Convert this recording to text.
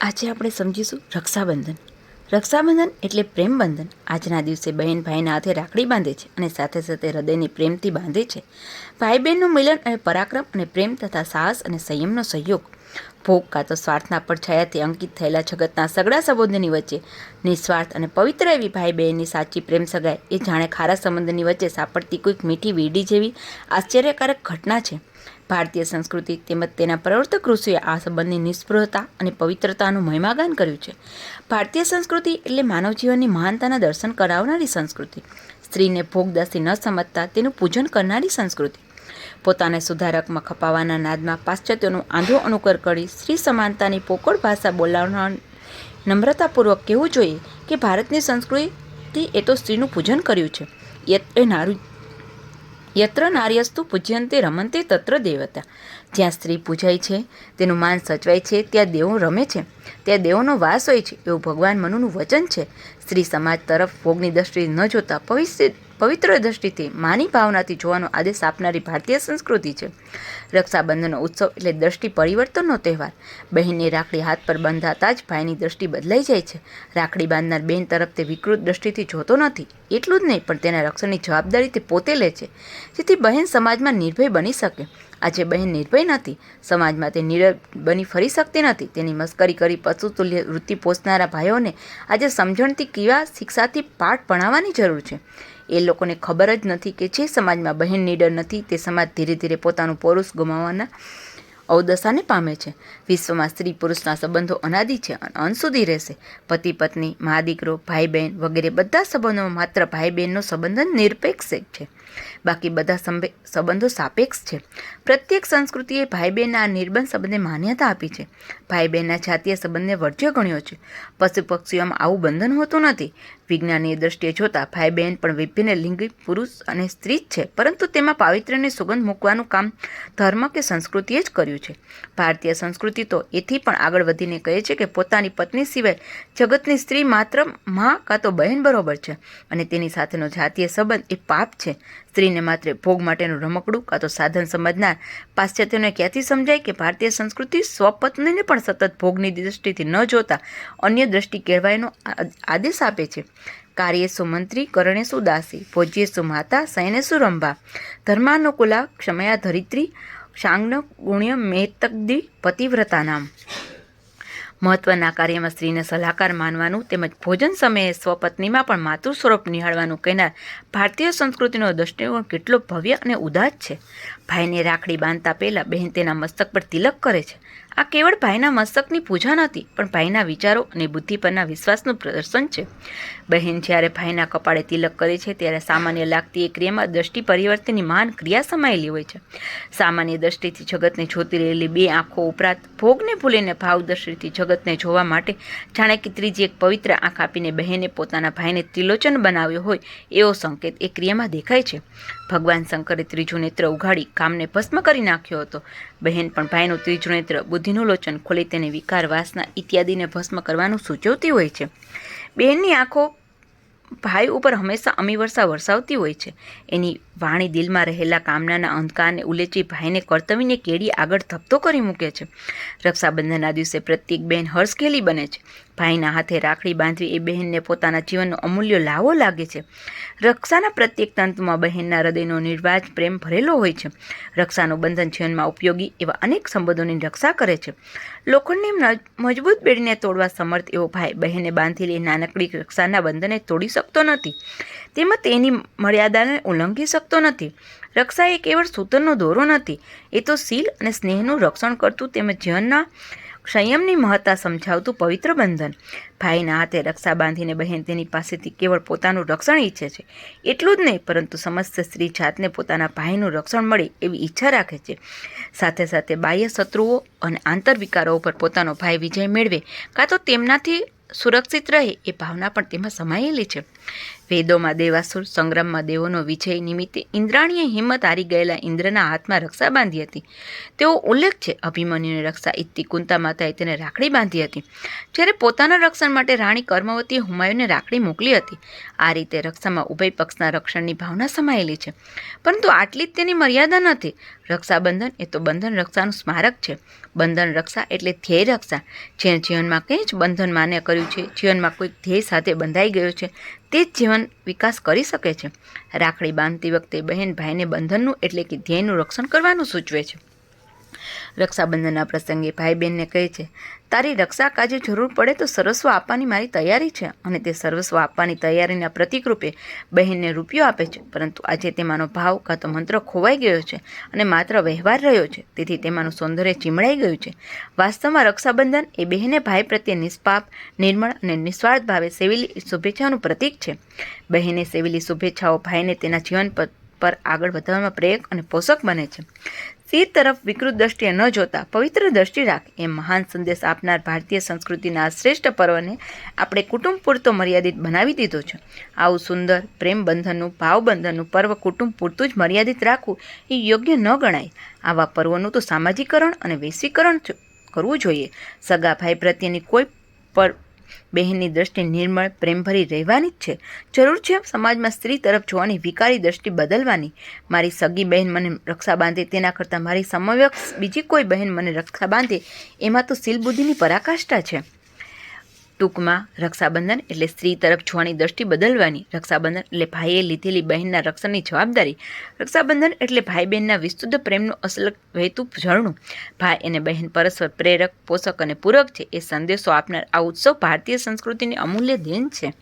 આજે આપણે સમજીશું રક્ષાબંધન. રક્ષાબંધન એટલે પ્રેમબંધન. આજના દિવસે બહેન ભાઈના હાથે રાખડી બાંધે છે અને સાથે સાથે હૃદયને પ્રેમથી બાંધે છે. ભાઈ બહેનનું મિલન અને પરાક્રમ અને પ્રેમ તથા સાહસ અને સંયમનો સહયોગ. ભોગ કાં તો સ્વાર્થના પડછાયાથી અંકિત થયેલા જગતના સગડા સંબંધોની વચ્ચે નિસ્વાર્થ અને પવિત્ર એવી ભાઈ બહેનની સાચી પ્રેમ સગાઈ એ જાણે ખારા સંબંધની વચ્ચે સાંપડતી કોઈક મીઠી વીડી જેવી આશ્ચર્યકારક ઘટના છે. ભારતીય સંસ્કૃતિ તેમજ તેના પ્રવર્તક ઋષિએ આ સંબંધની નિષ્પૃહતા અને પવિત્રતાનું મહિમાગાન કર્યું છે. ભારતીય સંસ્કૃતિ એટલે માનવ જીવનની મહાનતાના દર્શન કરાવનારી સંસ્કૃતિ. સ્ત્રીને ભોગદાસી ન સમજતા તેનું પૂજન કરનારી સંસ્કૃતિ. પોતાને સુધારકમાં ખપાવવાના નાદમાં પાશ્ચાત્યોનું આંધો અનુકર કરી સ્ત્રી સમાનતાની પોકળ ભાષા બોલાવનાર નમ્રતાપૂર્વક કહેવું જોઈએ કે ભારતની સંસ્કૃતિ એ તો સ્ત્રીનું પૂજન કર્યું છે. યત્ર નાર્યસ્તુ પૂજ્યંતે રમંતે તત્ર દેવતા. જ્યાં સ્ત્રી પૂજાય છે, તેનું માન સચવાય છે, ત્યાં દેવો રમે છે, ત્યાં દેવોનો વાસ હોય છે, એવું ભગવાન મનુનું વચન છે. સ્ત્રી સમાજ તરફ ભોગની દ્રષ્ટિએ ન જોતા પવિત્ર દ્રષ્ટિથી માની ભાવનાથી જોવાનો આદેશ આપનારી ભારતીય સંસ્કૃતિ છે. રક્ષાબંધનનો ઉત્સવ એટલે દ્રષ્ટિ પરિવર્તનનો તહેવાર. બહેનની રાખડી હાથ પર બંધાતા જ ભાઈની દ્રષ્ટિ બદલાઈ જાય છે. રાખડી બાંધનાર બહેન તરફ તે વિકૃત દ્રષ્ટિથી જોતો નથી. એટલું જ નહીં, પણ તેના રક્ષણની જવાબદારી તે પોતે લે છે, જેથી બહેન સમાજમાં નિર્ભય બની શકે. આજે બહેન નિર્ભય નથી, સમાજમાં તે નિર્ભય બની ફરી શકતી નથી. તેની મસ્કરી કરી પશુતુલ્ય વૃત્તિ પોષનારા ભાઈઓને આજે સમજણથી કેવા શિક્ષાથી પાઠ ભણાવવાની જરૂર છે. એ લોકોને ખબર જ નથી કે જે સમાજમાં બહેન નીડર નથી, તે સમાજ ધીરે ધીરે પોતાનું પૌરુષ ગુમાવવાના અવદશાને પામે છે. વિશ્વમાં સ્ત્રી પુરુષના સંબંધો અનાદિ છે અને અંત સુધી રહેશે. પતિ પત્ની, મા દીકરો, ભાઈ બહેન વગેરે બધા સંબંધોમાં માત્ર ભાઈ બહેનનો સંબંધ નિરપેક્ષ છે, બાકી બધા સંબંધો સાપેક્ષ છે. પ્રત્યેક સંસ્કૃતિએ ભાઈ બહેનના આ નિર્બંધ સંબંધને માન્યતા આપી છે. ભાઈ બહેનના જાતીય સંબંધને વર્જ્ય ગણ્યો છે. પશુ પક્ષીઓમાં આવું બંધન હોતું નથી. વિજ્ઞાનની દ્રષ્ટિએ જોતા ભાઈ બહેન પણ વિભિન્ન લિંગી પુરુષ અને સ્ત્રી જ છે, પરંતુ તેમાં પાવિત્ર્યની સુગંધ મૂકવાનું કામ ધર્મ કે સંસ્કૃતિએ જ કર્યું છે. ભારતીય સંસ્કૃતિ તો એથી પણ આગળ વધીને કહે છે કે પોતાની પત્ની સિવાય જગતની સ્ત્રી માત્ર માં કાં તો બહેન બરોબર છે અને તેની સાથેનો જાતીય સંબંધ એ પાપ છે. સ્ત્રીને માત્ર ભોગ માટેનું રમકડું કાં તો સાધન સમજનાર પાશ્ચાત્યોને ક્યાંથી સમજાય કે ભારતીય સંસ્કૃતિ સ્વપત્નીને પણ સતત ભોગની દ્રષ્ટિથી ન જોતા અન્ય દ્રષ્ટિ કેળવાયનો આદેશ આપે છે. કાર્યેશુ મંત્રી કરણેશુ દાસી ભોજ્યેશુ માતા શયનેશુ રંભા ધર્માનુકૂલા ક્ષમયા ધરિત્રી શાંગ્ન ગુણ્ય મેતગ્દી પતિવ્રતા નામ. મહત્વના કાર્યમાં સ્ત્રીને સલાહકાર માનવાનું તેમજ ભોજન સમયે સ્વપત્નીમાં પણ માતૃ સ્વરૂપ નિહાળવાનું કહેનાર ભારતીય સંસ્કૃતિનો દૃષ્ટિકોણ કેટલો ભવ્ય અને ઉદાત્ત છે. ભાઈને રાખડી બાંધતા પહેલા બહેન તેના મસ્તક પર તિલક કરે છે. આ કેવળ ભાઈના મસ્તકની પૂજા નથી, પણ ભાઈના વિચારો અને બુદ્ધિ પરના વિશ્વાસનું પ્રદર્શન છે. બહેન જ્યારે ભાઈના કપાળે તિલક કરે છે, ત્યારે સામાન્ય લાગતી એ ક્રિયામાં દ્રષ્ટિ પરિવર્તનની મહાન ક્રિયા સમાયેલી હોય છે. સામાન્ય દ્રષ્ટિથી જગતને જોતી રહેલી બે આંખો ઉપરાંત ભોગને ભૂલીને ભાવ દ્રષ્ટિથી જગતને જોવા માટે જાણે કે ત્રીજી એક પવિત્ર આંખ આપીને બહેને પોતાના ભાઈને ત્રિલોચન બનાવ્યો હોય એવો સંકેત એ ક્રિયામાં દેખાય છે. ભગવાન શંકરે ત્રીજું નેત્ર ઉઘાડી કામને ભસ્મ કરી નાખ્યો હતો. બહેન પણ ભાઈનું ત્રીજું નેત્ર બુદ્ધિનું લોચન ખોલી તેને વિકાર, વાસના ઇત્યાદિને ભસ્મ કરવાનું સૂચવતી હોય છે. બહેનની આંખો ભાઈ ઉપર હંમેશા અમીવર્ષા વરસાવતી હોય છે. એની વાણી દિલમાં રહેલા કામનાના અંધકારને ઉલેચી ભાઈને કર્તવ્યની કેડી આગળ ધપતો કરી મૂકે છે. રક્ષાબંધનના દિવસે પ્રત્યેક બહેન હર્ષખેલી બને છે. ભાઈના હાથે રાખડી બાંધવી એ બહેનને પોતાના જીવનનો અમૂલ્ય લાવો લાગે છે. રક્ષાના પ્રત્યેક તંતુમાં બહેનના હૃદયનો નિર્વાજ પ્રેમ ભરેલો હોય છે. રક્ષાનું બંધન જીવનમાં ઉપયોગી એવા અનેક સંબંધોની રક્ષા કરે છે. લોખંડની મજબૂત બેડીને તોડવા સમર્થ એવો ભાઈ બહેને બાંધેલી નાનકડી રક્ષાના બંધનને તોડી શકતો નથી, તેમજ તેની મર્યાદાને ઉલ્લંઘી શકતો નથી. રક્ષા એ કેવળ સૂતરનો દોરો નથી, એ તો શીલ અને સ્નેહનું રક્ષણ કરતું તેમજ જીવનના સંયમની મહત્તા સમજાવતું પવિત્ર બંધન. ભાઈના હાથે રક્ષા બાંધીને બહેન તેની પાસેથી કેવળ પોતાનું રક્ષણ ઈચ્છે છે. એટલું જ નહીં, પરંતુ સમસ્ત સ્ત્રી જાતને પોતાના ભાઈનું રક્ષણ મળે એવી ઈચ્છા રાખે છે. સાથે સાથે બાહ્ય શત્રુઓ અને આંતરવિકારો ઉપર પોતાનો ભાઈ વિજય મેળવે કાં તો તેમનાથી સુરક્ષિત રહે એ ભાવના પણ તેમાં સમાયેલી છે. વેદોમાં દેવાસુર સંગ્રામમાં દેવોનો વિજય નિમિત્તે ઇન્દ્રાણીએ હિંમત હારી ગયેલા ઇન્દ્રના હાથમાં રક્ષા બાંધી હતી. તેવો ઉલ્લેખ છે. અભિમન્યુની રક્ષા ઇત્તિ કુંતા માતાએ તેને રાખડી બાંધી હતી. જ્યારે પોતાના રક્ષણ માટે રાણી કર્મવતીએ હુમાયુને રાખડી મોકલી હતી. આ રીતે રક્ષામાં ઉભય પક્ષના રક્ષણની ભાવના સમાયેલી છે. પરંતુ આટલી જ તેની મર્યાદા નથી. રક્ષાબંધન એ તો બંધન રક્ષાનું સ્મારક છે. બંધન રક્ષા એટલે ધ્યેય રક્ષા. જેને જીવનમાં કંઈ જ બંધન માન્ય કર્યું છે, જીવનમાં કોઈ ધ્યેય સાથે બંધાઈ ગયો છે, તે જ જીવન વિકાસ કરી શકે છે. રાખડી બાંધતી વખતે બહેન ભાઈને બંધનનું એટલે કે ધ્યેયનું રક્ષણ કરવાનું સૂચવે છે. રક્ષાબંધનના પ્રસંગે ભાઈ બહેનને કહે છે, તારી રક્ષા કાજે જરૂર પડે તો સર્વસ્વ આપવાની મારી તૈયારી છે. અને તે સર્વસ્વ આપવાની તૈયારીના પ્રતિક રૂપે બહેનને રૂપિયો આપે છે. પરંતુ આજે તેમાંનો ભાવ કાં તો મંત્ર ખોવાઈ ગયો છે અને માત્ર વ્યવહાર રહ્યો છે. તેથી તેમાંનું સૌંદર્ય ચીમડાઈ ગયું છે. વાસ્તવમાં રક્ષાબંધન એ બહેને ભાઈ પ્રત્યે નિષ્પાપ, નિર્મળ અને નિસ્વાર્થ ભાવે સેવેલી શુભેચ્છાનું પ્રતીક છે. બહેને સેવેલી શુભેચ્છાઓ ભાઈને તેના જીવન પર આગળ વધવામાં પ્રેરક અને પોષક બને છે. શિર તરફ વિકૃત દ્રષ્ટિએ ન જોતા પવિત્ર દ્રષ્ટિ રાખ એમ મહાન સંદેશ આપનાર ભારતીય સંસ્કૃતિના આ શ્રેષ્ઠ પર્વને આપણે કુટુંબ પૂરતો મર્યાદિત બનાવી દીધો છે. આવું સુંદર પ્રેમ બંધનનું, ભાવબંધનનું પર્વ કુટુંબ પૂરતું જ મર્યાદિત રાખવું એ યોગ્ય ન ગણાય. આવા પર્વોનું તો સામાજિકરણ અને વૈશ્વિકરણ કરવું જોઈએ. સગા ભાઈ પ્રત્યેની કોઈ પર બહેનની દ્રષ્ટિ નિર્મળ પ્રેમભરી રહેવાની જ છે. જરૂર છે સમાજમાં સ્ત્રી તરફ જોવાની વિકારી દ્રષ્ટિ બદલવાની. મારી સગી બહેન મને રક્ષા બાંધે તેના કરતાં મારી સમવયસ્ક બીજી કોઈ બહેન મને રક્ષા બાંધે એમાં તો શીલ બુદ્ધિની પરાકાષ્ઠા છે. ટૂંકમાં રક્ષાબંધન એટલે સ્ત્રી તરફ જોવાની દ્રષ્ટિ બદલવાની. રક્ષાબંધન એટલે ભાઈએ લીધેલી બહેનના રક્ષણની જવાબદારી. રક્ષાબંધન એટલે ભાઈ બહેનના વિશુદ્ધ પ્રેમનું અસલ વહેતું ઝરણું. ભાઈ અને બહેન પરસ્પર પ્રેરક, પોષક અને પૂરક છે. એ સંદેશો આપનાર આ ઉત્સવ ભારતીય સંસ્કૃતિની અમૂલ્ય દેન છે.